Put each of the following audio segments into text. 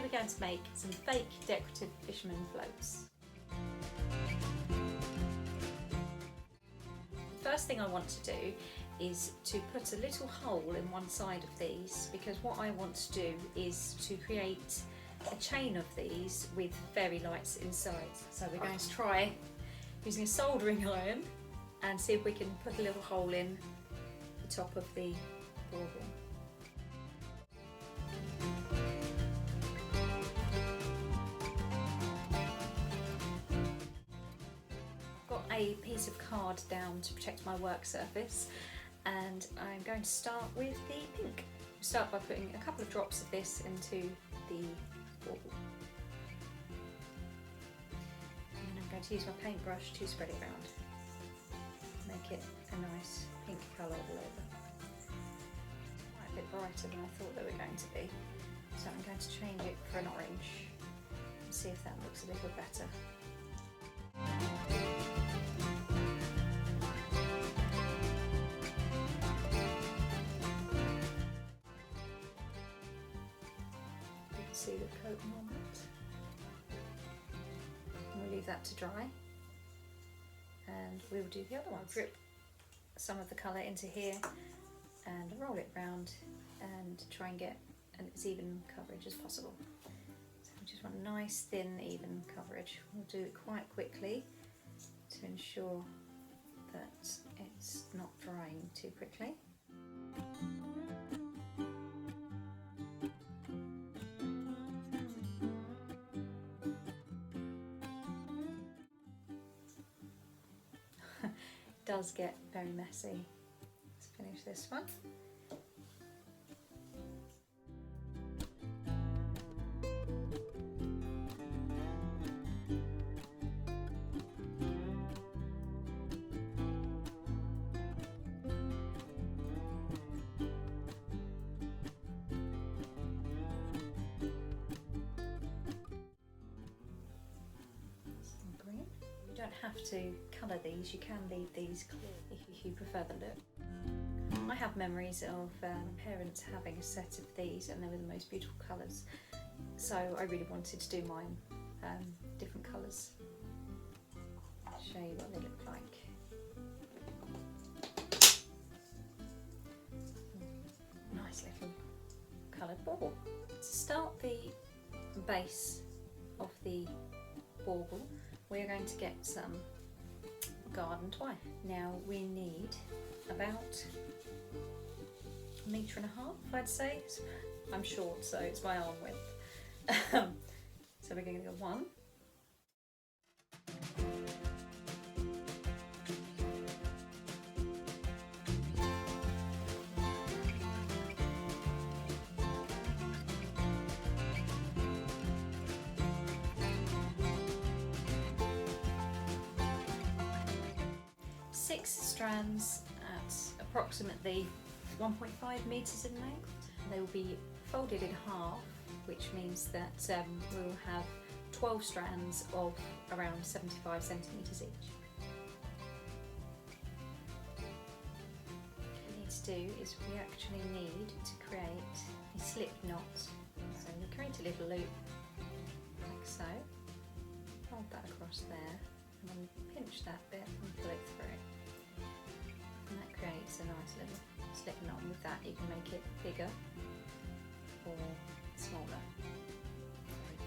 we're going to make some fake decorative fisherman floats. The first thing I want to do is to put a little hole in one side of these, because what I want to do is to create a chain of these with fairy lights inside. So we're going to try using a soldering iron and see if we can put a little hole in the top of the bauble. Got a piece of card down to protect my work surface, and I'm going to start with the pink. I'll start by putting a couple of drops of this into the bauble. And then I'm going to use my paintbrush to spread it around. Make it a nice pink colour all over. It's quite a bit brighter than I thought they were going to be. So I'm going to change it for an orange and see if that looks a little better. See the coating on that. And we'll leave that to dry, and we'll do the other one. Drip some of the colour into here and roll it round and try and get as even coverage as possible. So we just want a nice thin even coverage. We'll do it quite quickly to ensure that it's not drying too quickly. Does get very messy. Let's finish this one. You don't have to colour these, you can leave these clear if you prefer the look. I have memories of parents having a set of these, and they were the most beautiful colours, so I really wanted to do mine different colours. I'll show you what they look like. Nice little coloured bauble. To start the base of the bauble, we're going to get some garden twine. Now we need about 1.5 meters, I'd say. I'm short, so it's my arm width. So we're going to go 1. 6 strands at approximately 1.5 meters in length. They will be folded in half, which means that we'll have 12 strands of around 75 centimeters each. What we need to do is we actually need to create a slip knot. So we create a little loop like so, hold that across there, and then pinch that bit and pull it through. And that creates a nice little slip knot. With that you can make it bigger or smaller.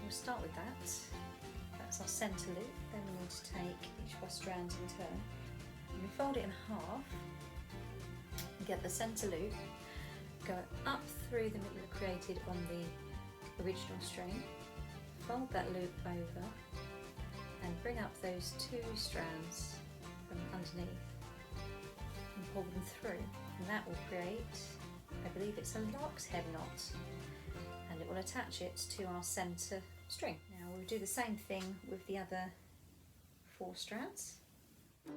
We'll start with that. That's our centre loop. Then we need to take each of our strands in turn and we fold it in half and get the centre loop, go up through the middle created on the original string, fold that loop over and bring up those 2 strands from underneath and pull them through, and that will create, I believe it's a lark's head knot, and it will attach it to our centre string. Now we'll do the same thing with the other 4 strands. So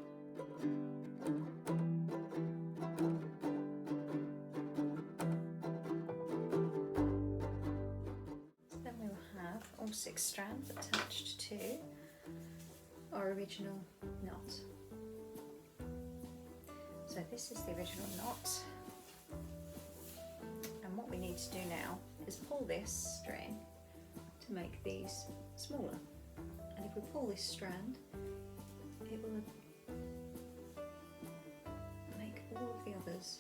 then we will have all 6 strands attached to our original knot. So this is the original knot, and what we need to do now is pull this string to make these smaller. And if we pull this strand, it will make all of the others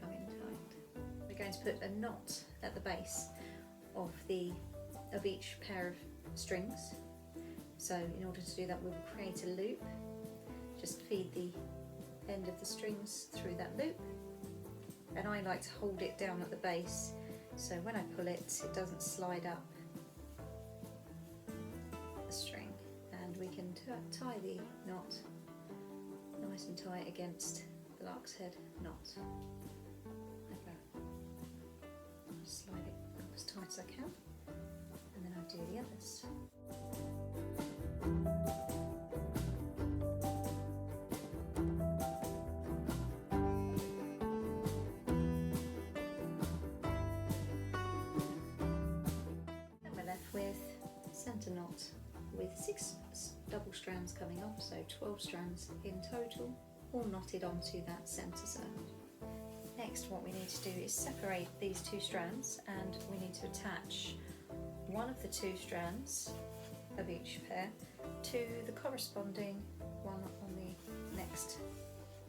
come in tight. We're going to put a knot at the base of each pair of strings. So in order to do that, we will create a loop. Just feed the end of the strings through that loop, and I like to hold it down at the base, so when I pull it, it doesn't slide up the string. And we can tie the knot nice and tight against the lark's head knot, like that. Slide it up as tight as I can, and then I'll do the others. Centre knot with 6 double strands coming off, so 12 strands in total, all knotted onto that centre circle. Next, what we need to do is separate these 2 strands, and we need to attach one of the 2 strands of each pair to the corresponding one on the next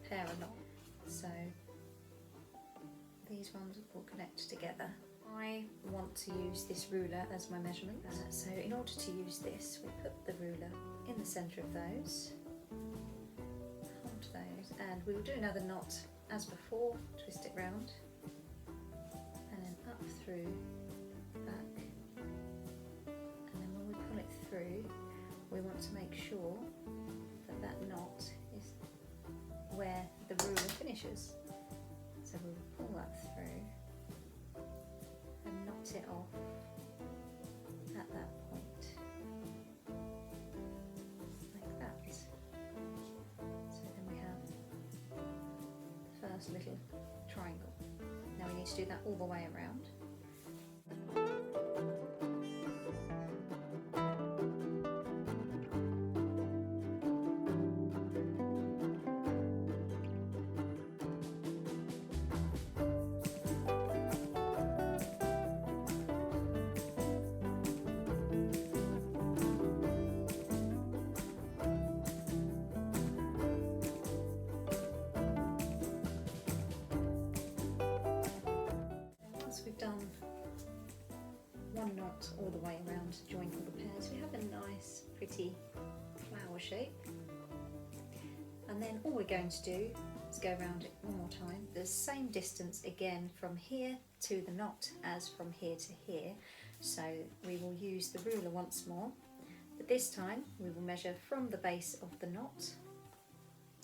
pair of knot. So these ones will connect together. I want to use this ruler as my measurement, so in order to use this, we put the ruler in the centre of those, hold those, and we will do another knot as before, twist it round, and then up through, back, and then when we pull it through, we want to make sure that that knot is where the ruler finishes. So we will pull that through and knot it off at that point, like that. So then we have the first little triangle. Now we need to do that all the way around. We've done one knot all the way around to join all the pairs, we have a nice pretty flower shape, and then all we're going to do is go around it one more time, the same distance again from here to the knot as from here to here. So we will use the ruler once more, but this time we will measure from the base of the knot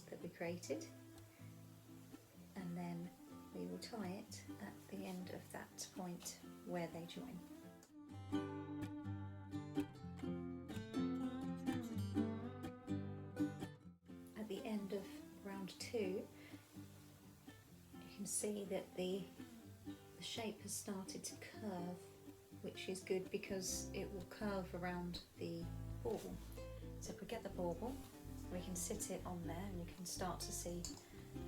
that we created, and then we will tie it at the end of that point where they join. At the end of round 2, you can see that the shape has started to curve, which is good because it will curve around the bauble. So if we get the bauble, we can sit it on there and you can start to see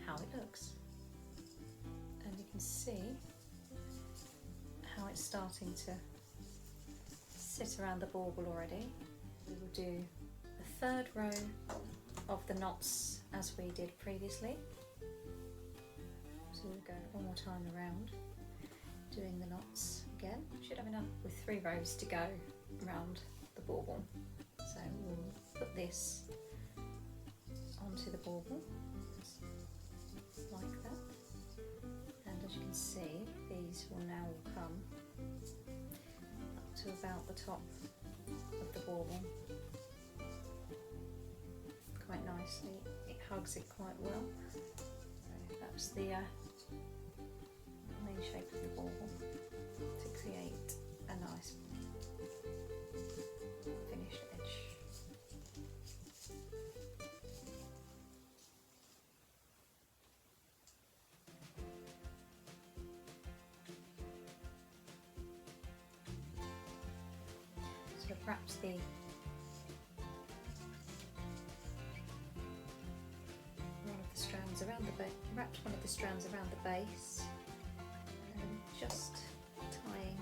how it looks. And you can see how it's starting to sit around the bauble already. We will do the 3rd row of the knots as we did previously. So we'll go one more time around, doing the knots again. We should have enough with 3 rows to go around the bauble. So we'll put this onto the bauble, like that. And as you can see, these will now come up to about the top of the bauble quite nicely. It hugs it quite well. So that's the main shape of the bauble to create a nice finished edge. So I've wrapped one of the strands around the base, and just tying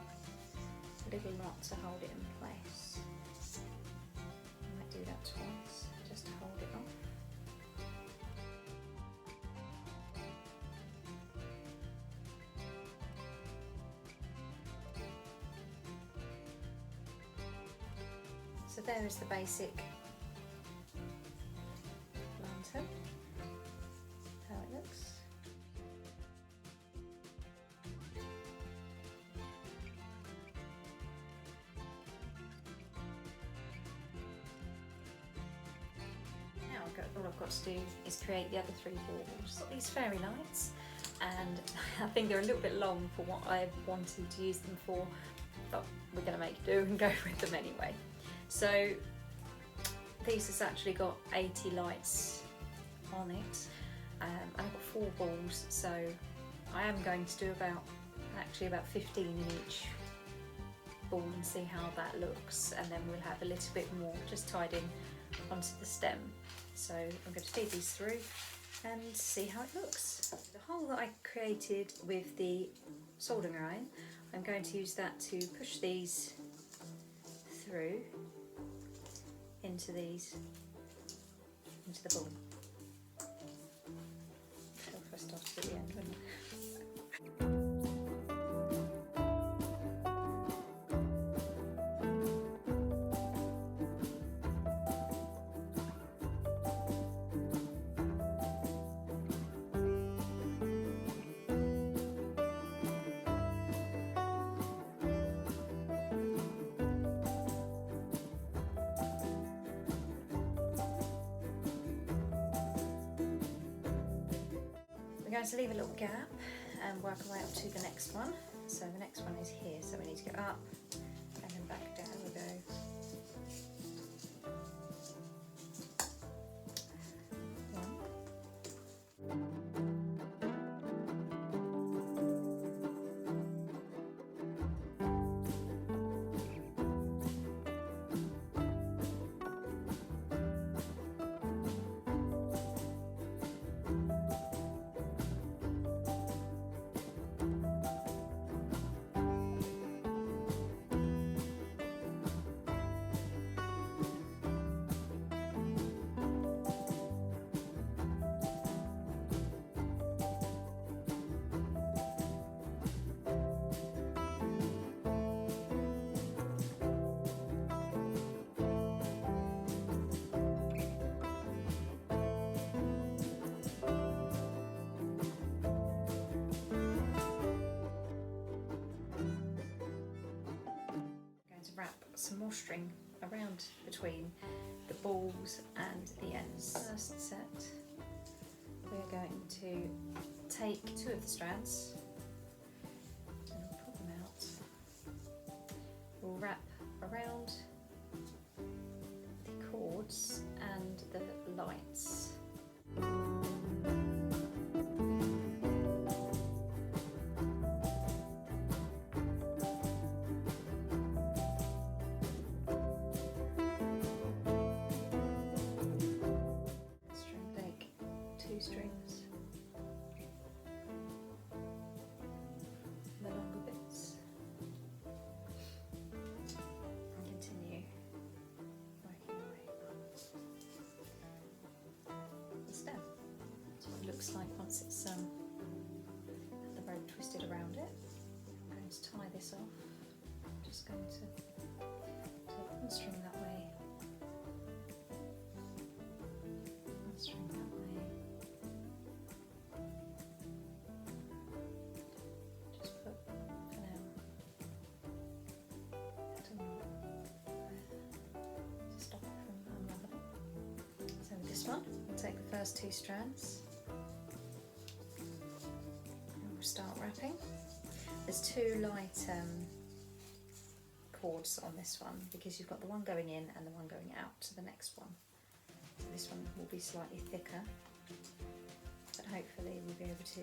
a little knot to hold it in place. I might do that twice just to hold it off. So there is the basic lantern, how it looks. Now all I've got to do is create the other 3 baubles. Got these fairy lights, and I think they're a little bit long for what I wanted to use them for, but we're going to make do and go with them anyway. So these has actually got 80 lights on it, and I've got 4 balls, so I am going to do about 15 in each ball and see how that looks, and then we'll have a little bit more just tied in onto the stem. So I'm going to feed these through and see how it looks. The hole that I created with the soldering iron, I'm going to use that to push these through into the ball. So if I started at the end, wouldn't I? We're going to leave a little gap and work our way up to the next one. So the next one is here, so we need to go up and then back down we go. Wrap some more string around between the balls and the ends. First set, we're going to take 2 of the strands and we'll pull them out. We'll wrap around the cords and the lights. Strings, the longer bits, and continue working our way up the stem. That's what it looks like once it's got the rope twisted around it. I'm going to tie this off. I'm just going to take one string that way, one string that way. We'll take the first 2 strands and we'll start wrapping. There's 2 light cords on this one because you've got the one going in and the one going out to the next one. So this one will be slightly thicker, but hopefully we'll be able to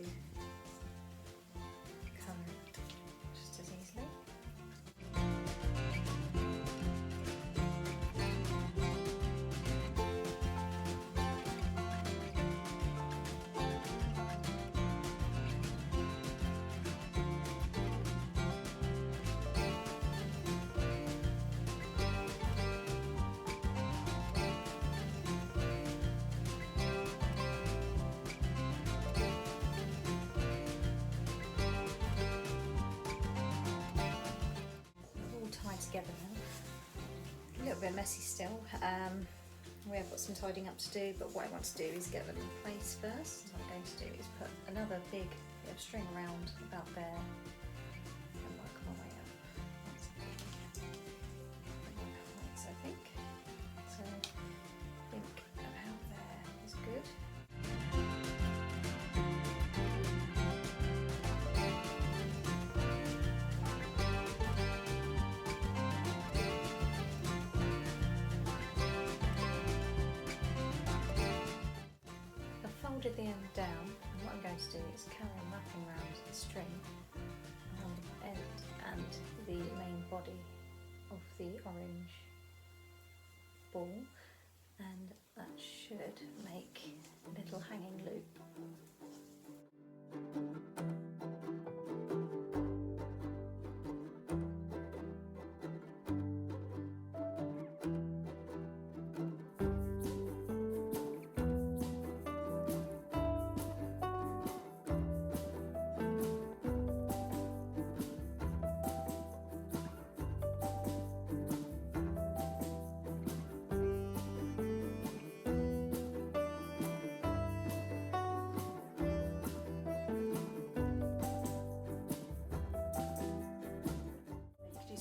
colour it just as easily. bit messy still. We have got some tidying up to do, but what I want to do is get them in place first. What I'm going to do is put another big bit of string around about there and work my way up. Heights, I think. So I think about there is good. Folded the end down, and what I'm going to do is carry on wrapping around the string on the end and the main body of the orange ball, and that should make a little hanging loop.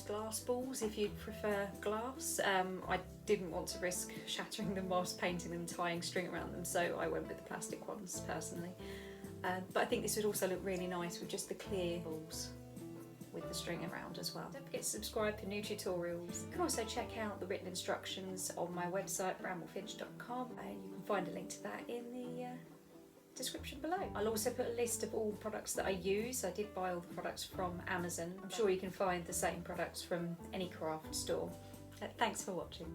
Glass balls if you'd prefer glass. I didn't want to risk shattering them whilst painting them and tying string around them, so I went with the plastic ones personally. But I think this would also look really nice with just the clear balls with the string around as well. Don't forget to subscribe for new tutorials. You can also check out the written instructions on my website bramblefinch.com, and you can find a link to that in the description below. I'll also put a list of all the products that I use. I did buy all the products from Amazon. I'm sure you can find the same products from any craft store. Thanks for watching.